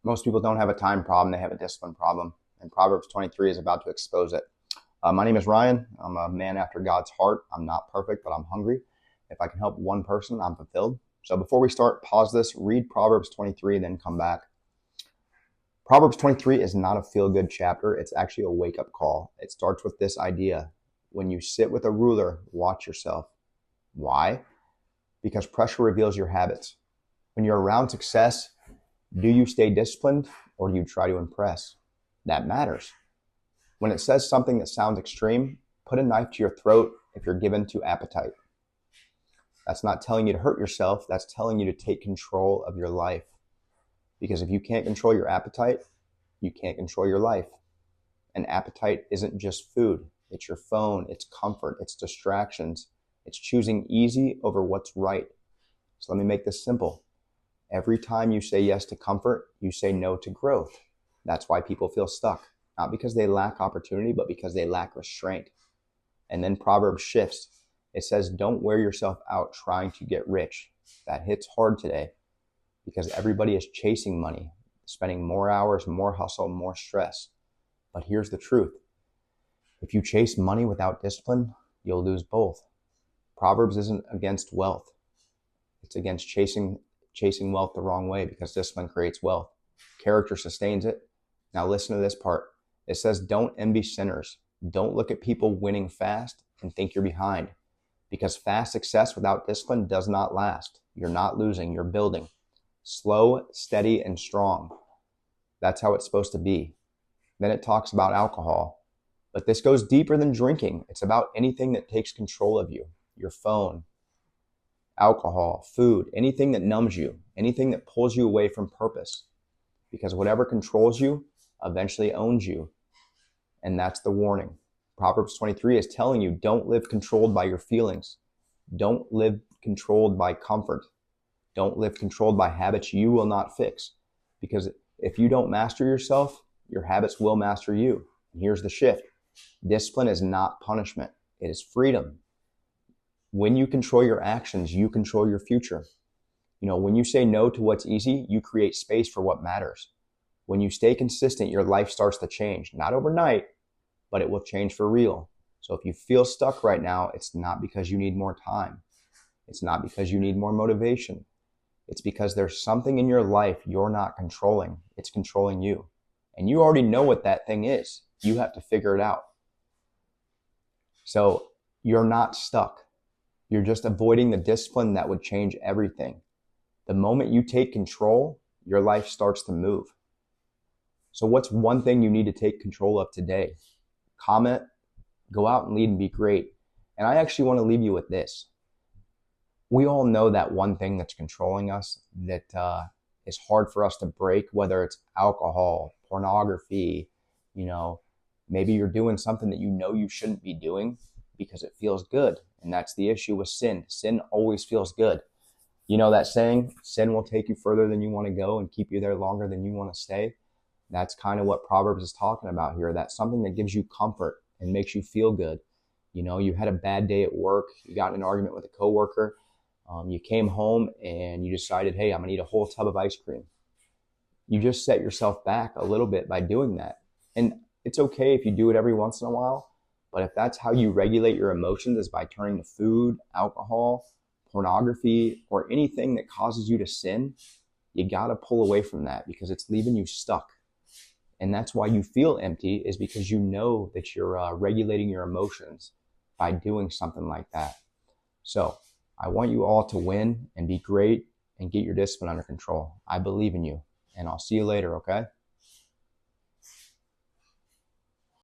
Most people don't have a time problem, they have a discipline problem. And Proverbs 23 is about to expose it. My name is Ryan. I'm a man after God's heart. I'm not perfect, but I'm hungry. If I can help one person, I'm fulfilled. So before we start, pause this, read Proverbs 23, then come back. Proverbs 23 is not a feel-good chapter. It's actually a wake-up call. It starts with this idea. When you sit with a ruler, watch yourself. Why? Because pressure reveals your habits. When you're around success, do you stay disciplined or do you try to impress? That matters. When it says something that sounds extreme, put a knife to your throat if you're given to appetite. That's not telling you to hurt yourself. That's telling you to take control of your life. Because if you can't control your appetite, you can't control your life. And appetite isn't just food. It's your phone, it's comfort, it's distractions. It's choosing easy over what's right. So let me make this simple. Every time you say yes to comfort, you say no to growth. That's why people feel stuck. Not because they lack opportunity, but because they lack restraint. And then Proverbs shifts. It says, don't wear yourself out trying to get rich. That hits hard today because everybody is chasing money, spending more hours, more hustle, more stress. But here's the truth. If you chase money without discipline, you'll lose both. Proverbs isn't against wealth. It's against chasing wealth the wrong way because discipline creates wealth. Character sustains it. Now listen to this part. It says, don't envy sinners. Don't look at people winning fast and think you're behind. Because fast success without discipline does not last. You're not losing, you're building. Slow, steady, and strong. That's how it's supposed to be. Then it talks about alcohol. But this goes deeper than drinking. It's about anything that takes control of you. Your phone, alcohol, food, anything that numbs you, anything that pulls you away from purpose. Because whatever controls you eventually owns you. And that's the warning. Proverbs 23 is telling you, don't live controlled by your feelings. Don't live controlled by comfort. Don't live controlled by habits you will not fix. Because if you don't master yourself, your habits will master you. And here's the shift. Discipline is not punishment. It is freedom. When you control your actions, you control your future. When you say no to what's easy, you create space for what matters. When you stay consistent, your life starts to change. Not overnight, but it will change for real. So if you feel stuck right now, it's not because you need more time. It's not because you need more motivation. It's because there's something in your life you're not controlling. It's controlling you. And you already know what that thing is. You have to figure it out. So you're not stuck. You're just avoiding the discipline that would change everything. The moment you take control, your life starts to move. So what's one thing you need to take control of today? Comment, go out and lead and be great. And I actually want to leave you with this. We all know that one thing that's controlling us that is hard for us to break, whether it's alcohol, pornography, maybe you're doing something that you shouldn't be doing because it feels good. And that's the issue with sin. Sin always feels good. You know that saying, sin will take you further than you want to go and keep you there longer than you want to stay. That's kind of what Proverbs is talking about here. That's something that gives you comfort and makes you feel good. You had a bad day at work. You got in an argument with a coworker. You came home and you decided, hey, I'm going to eat a whole tub of ice cream. You just set yourself back a little bit by doing that. And it's okay if you do it every once in a while. But if that's how you regulate your emotions is by turning to food, alcohol, pornography, or anything that causes you to sin, you got to pull away from that because it's leaving you stuck. And that's why you feel empty is because you know that you're regulating your emotions by doing something like that. So I want you all to win and be great and get your discipline under control. I believe in you, and I'll see you later, okay?